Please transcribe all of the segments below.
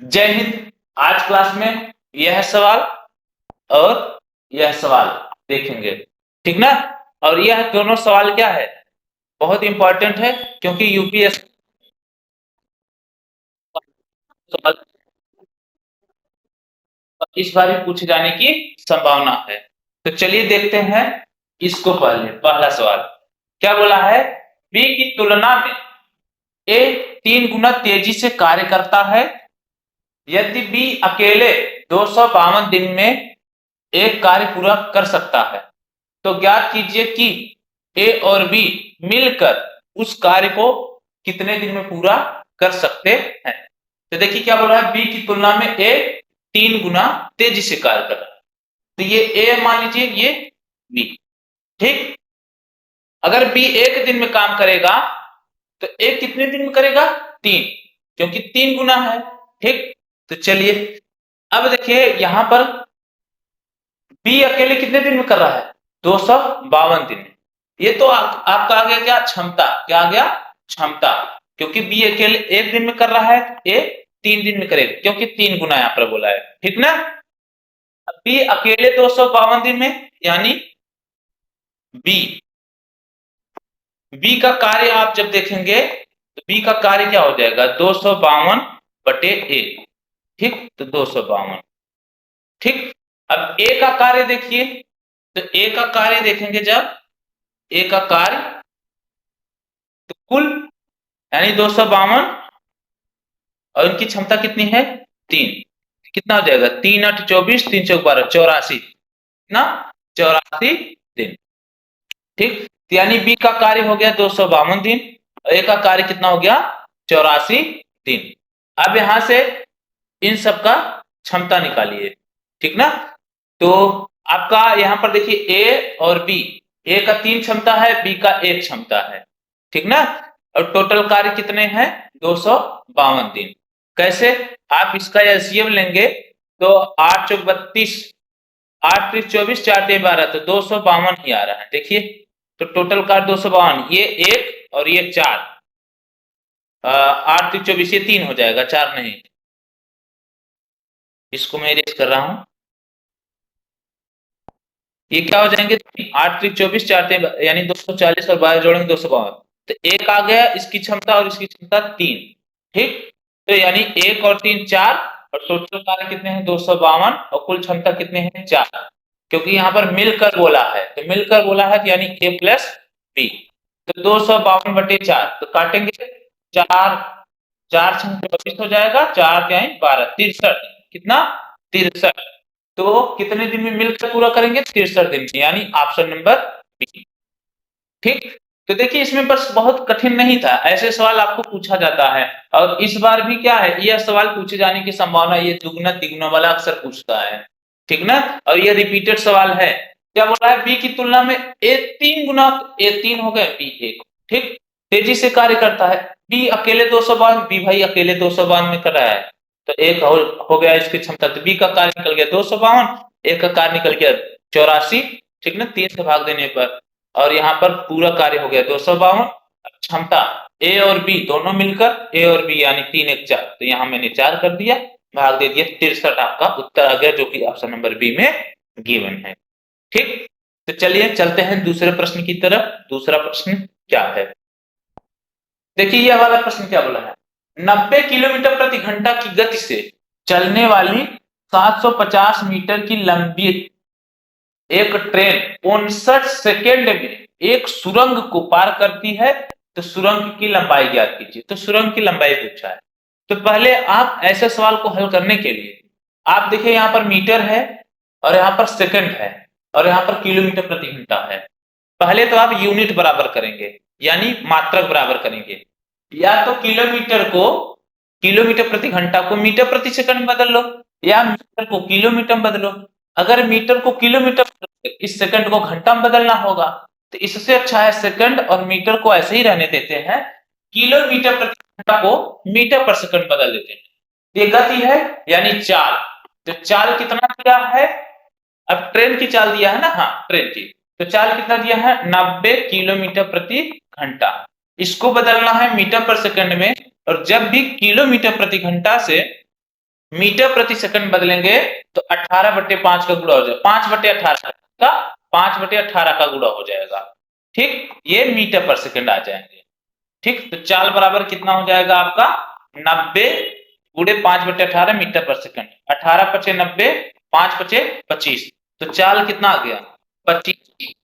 जय हिंद। आज क्लास में यह सवाल और यह सवाल देखेंगे, ठीक ना। और यह दोनों सवाल क्या है, बहुत इंपॉर्टेंट है, क्योंकि यूपीएससी सवाल इस बार भी पूछे जाने की संभावना है। तो चलिए देखते हैं इसको। पहला सवाल क्या बोला है, बी की तुलना में ए 3 गुना तेजी से कार्य करता है। यदि बी अकेले 252 दिन में एक कार्य पूरा कर सकता है, तो ज्ञात कीजिए कि ए और बी मिलकर उस कार्य को कितने दिन में पूरा कर सकते हैं। तो देखिए क्या बोल रहा है, बी की तुलना में ए 3 गुना तेजी से कार्य कर रहा है। तो ये ए मान लीजिए, ये बी, ठीक। अगर बी एक दिन में काम करेगा तो ए कितने दिन में करेगा, 3, क्योंकि 3 गुना है, ठीक। तो चलिए अब देखिए यहां पर बी अकेले कितने दिन में कर रहा है, 252 दिन में। ये तो आपका आ गया क्या, क्षमता। क्या आ गया, क्षमता। क्योंकि बी अकेले एक दिन में कर रहा है, ए 3 दिन में करेगा, क्योंकि 3 गुना यहां पर बोला है, ठीक ना। बी अकेले 252 दिन में, यानी बी बी का कार्य आप जब देखेंगे तो बी का कार्य क्या हो जाएगा, 252/ए, ठीक। तो 252, ठीक। अब ए का कार्य देखिए, तो ए का कार्य देखेंगे जब, ए का कार्य तो कुल यानी 252, और इनकी क्षमता कितनी है, 3। कितना हो जाएगा, 3×8 = 24, 3×4 = 12, 84 ना, 84 दिन, ठीक। तो यानी बी का कार्य हो गया 252 दिन और ए का कार्य कितना हो गया, 84 दिन। अब यहां से इन सब का क्षमता निकालिए, ठीक ना। तो आपका यहां पर देखिए ए और बी, ए का 3 क्षमता है, बी का 1 क्षमता है, ठीक ना। और टोटल कार्य कितने हैं, 252 दिन। कैसे, आप इसका एलसीएम लेंगे तो 8 × 32, 8 × 24, 4 × 12, तो 252 ही आ रहा है। देखिए तो टोटल कार्य 252, ये 1 और ये 4, 8 × 24, ये 3 हो जाएगा, 4 नहीं। इसको मैं इरेज कर रहा हूं, ये क्या हो जाएंगे, 8 × 24, 4 × यानी 240 और 12 जोड़ेंगे 252। तो एक आ गया इसकी क्षमता और इसकी क्षमता 3, ठीक। तो यानी 1 और 3 4, और टोटल कार्य कितने हैं, 252, और कुल क्षमता कितने हैं, 4। क्योंकि यहाँ पर मिलकर बोला है, तो मिलकर बोला है तो यानी ए प्लस बी। तो 252/4, तो काटेंगे 4, 4 × 24 हो जाएगा, 4 × 12, 63। कितना, 63। तो कितने दिन में मिलकर पूरा करेंगे, 63 दिन में, यानी ऑप्शन नंबर बी, ठीक। तो देखिए इसमें बस बहुत कठिन नहीं था, ऐसे सवाल आपको पूछा जाता है। और इस बार भी क्या है, यह सवाल पूछे जाने की संभावना, ये दुगना तिगुना वाला अक्सर पूछता है, ठीक ना। और ये रिपीटेड सवाल है। क्या बोल रहा है, बी की तुलना में ए 3 गुना, ए 3 हो गए, बी 1, ठीक। तेजी से कार्य करता है, बी अकेले 252, बी भाई अकेले 252 में कर रहा है, तो एक हो गया इसकी क्षमता। तो बी का कार्य निकल गया 252, एक का कार्य निकल गया 84, ठीक ना, 3 से भाग देने पर। और यहाँ पर पूरा कार्य हो गया 252। क्षमता ए और बी दोनों मिलकर, ए और बी यानी 3 × 1 = 4, तो यहाँ मैंने 4 कर दिया, भाग दे दिया, 63 आपका उत्तर आ गया, जो कि ऑप्शन नंबर बी में गिवन है, ठीक। तो चलिए चलते हैं दूसरे प्रश्न की तरफ। दूसरा प्रश्न क्या है, देखिए यह वाला प्रश्न क्या बोला है, 90 किलोमीटर प्रति घंटा की गति से चलने वाली 750 मीटर की लंबी एक ट्रेन 59 सेकेंड में एक सुरंग को पार करती है, तो सुरंग की लंबाई ज्ञात कीजिए। तो सुरंग की लंबाई पूछा है। तो पहले आप ऐसे सवाल को हल करने के लिए आप देखिए, यहाँ पर मीटर है और यहाँ पर सेकंड है और यहाँ पर किलोमीटर प्रति घंटा है। पहले तो आप यूनिट बराबर करेंगे, यानी मात्रक बराबर करेंगे। या तो किलोमीटर प्रति घंटा को मीटर प्रति सेकंड बदल लो, या मीटर को किलोमीटर में बदलो। अगर मीटर को किलोमीटर, इस सेकंड को घंटा में बदलना होगा, तो इससे अच्छा है सेकंड और मीटर को ऐसे ही रहने देते हैं, किलोमीटर प्रति घंटा को मीटर पर सेकंड बदल देते हैं। ये गति है यानी चाल। तो चाल कितना दिया है, अब ट्रेन की चाल दिया है ना, हाँ ट्रेन की, तो चाल कितना दिया है, 90 किलोमीटर प्रति घंटा। इसको बदलना है मीटर पर सेकंड में, और जब भी किलोमीटर प्रति घंटा से मीटर प्रति सेकंड बदलेंगे तो 18/5 का गुणा हो जाएगा, 5/18 का 5/18 का गुणा हो जाएगा। ठीक, ये मीटर पर सेकंड आ जाएंगे। ठीक, तो चाल बराबर कितना हो जाएगा आपका 90 गुणे 5/18 मीटर पर सेकंड, 18×5 = 90, 5×5 = 25, तो चाल कितना आ गया 25।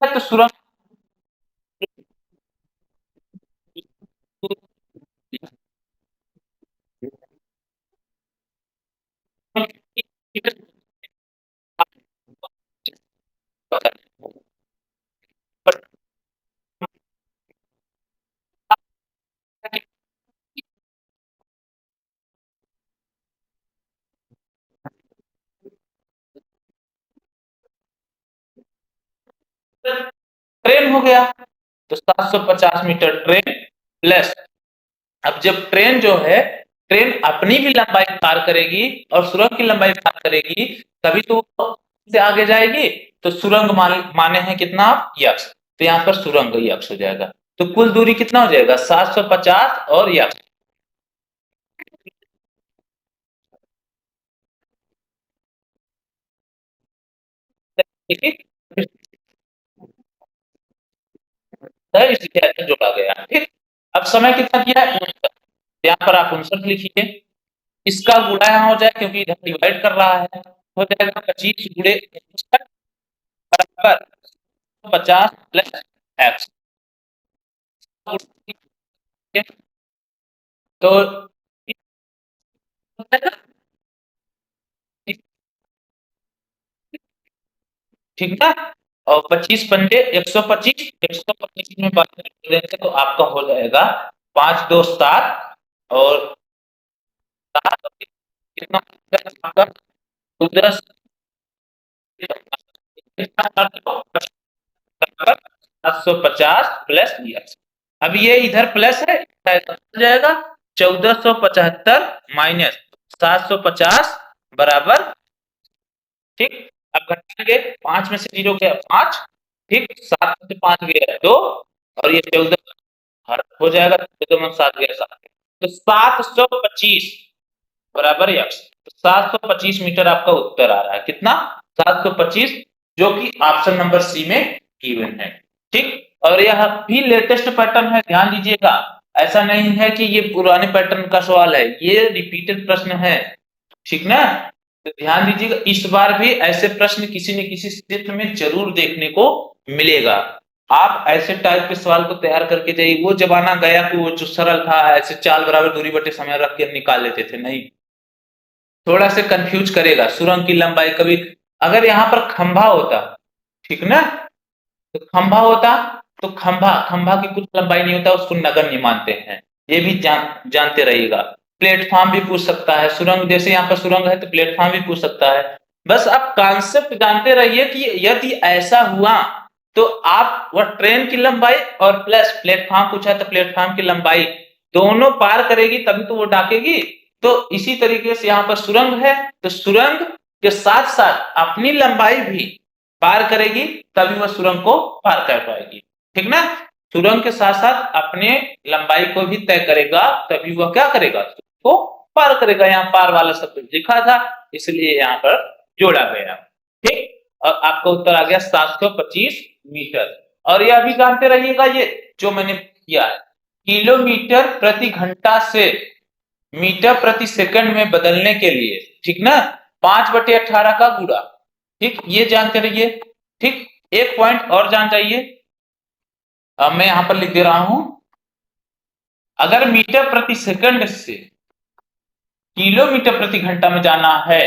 तो सुरंग ट्रेन हो गया, तो 750 मीटर ट्रेन प्लस, अब जब ट्रेन जो है, ट्रेन अपनी भी लंबाई पार करेगी और सुरंग की लंबाई पार करेगी, तभी तो से आगे जाएगी। तो सुरंग माने हैं कितना यक्स, तो यहाँ पर सुरंग यक्स हो जाएगा। तो कुल दूरी कितना हो जाएगा 750 और यक्स। ठीक है, इसलिए ऐसे जोड़ा गया। ठीक, अब समय कितना किया है 59, यहाँ पर आप 59 लिखिए, इसका गुणा यहाँ हो जाए क्योंकि इधर डिवाइड कर रहा है, हो जाएगा 25 गुणे 59 बराबर 50 प्लस एक्स। तो ठीक है, और 25×5 = 125, 125 में बात करेंगे तो आपका हो जाएगा 5 2 7 और 7 कितना आपका 10 750 प्लस यस। अब ये इधर प्लस है, जाएगा 1475 माइनस 750 बराबर। ठीक, अब घटाएंगे 5 में से 0 गया 5, ठीक, 7 में से 5 गया 2 और ये 14 हो जाएगा, 14 में 7 गया 7, तो 725 बराबर यक्स। तो 725 मीटर आपका उत्तर आ रहा है, कितना 725, जो कि ऑप्शन नंबर सी में गिवन है। ठीक, और यह भी लेटेस्ट पैटर्न है, ध्यान दीजिएगा, ऐसा नहीं है कि ये पुराने पैटर्न का सवाल है, ये रिपीटेड प्रश्न है। ठीक ना, तो ध्यान दीजिएगा, इस बार भी ऐसे प्रश्न किसी न किसी क्षेत्र में जरूर देखने को मिलेगा। आप ऐसे टाइप के सवाल को तैयार करके जाइए, वो जमाना गया कि वो जो सरल था, ऐसे चाल बराबर दूरी बटे समय रख के निकाल लेते थे, नहीं, थोड़ा से कंफ्यूज करेगा। सुरंग की लंबाई कभी, अगर यहाँ पर खंभा होता, ठीक ना, तो खंभा होता, तो खंभा खंभा की कुछ लंबाई नहीं होता, उसको नगण्य मानते हैं, ये भी जानते रहिएगा। प्लेटफॉर्म भी पूछ सकता है, सुरंग जैसे यहाँ पर सुरंग है तो प्लेटफॉर्म भी पूछ सकता है। बस आप कॉन्सेप्ट जानते रहिए कि यदि ऐसा हुआ तो आप वह ट्रेन की लंबाई और प्लस प्लेटफॉर्म पूछा है तो प्लेटफॉर्म की लंबाई दोनों पार करेगी तभी तो वो डाकेगी। तो इसी तरीके से यहाँ पर सुरंग है, तो सुरंग के साथ साथ अपनी लंबाई भी पार करेगी तभी वह सुरंग को पार कर पाएगी। ठीक ना, सुरंग के साथ साथ अपने लंबाई को भी तय करेगा तभी वह क्या करेगा, उसको पार करेगा। यहाँ पार वाला शब्द लिखा था इसलिए यहाँ पर जोड़ा गया। ठीक, और आपका उत्तर आ गया 725 मीटर। और यह भी जानते रहिएगा, ये जो मैंने किया है किलोमीटर प्रति घंटा से मीटर प्रति सेकंड में बदलने के लिए, ठीक ना, 5/18 का गुणा। ठीक, ये जानते रहिए। ठीक, एक पॉइंट और जान जाइए, अब मैं यहां पर लिख दे रहा हूं, अगर मीटर प्रति सेकंड से किलोमीटर प्रति घंटा में जाना है,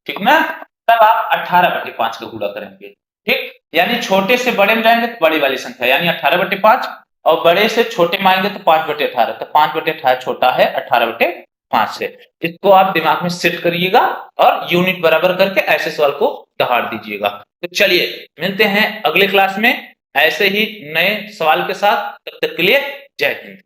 ठीक ना, तब आप 18/5 का गुणा करेंगे। ठीक, यानी छोटे से बड़े में जाएंगे तो बड़ी वाली संख्या यानी 18/5, और बड़े से छोटे में आएंगे तो 5/18, तो 5/18 छोटा है 18/5 से। इसको आप दिमाग में सेट करिएगा और यूनिट बराबर करके ऐसे सवाल को दहाड़ दीजिएगा। तो चलिए मिलते हैं अगले क्लास में ऐसे ही नए सवाल के साथ, तब तक के लिए जय हिंद।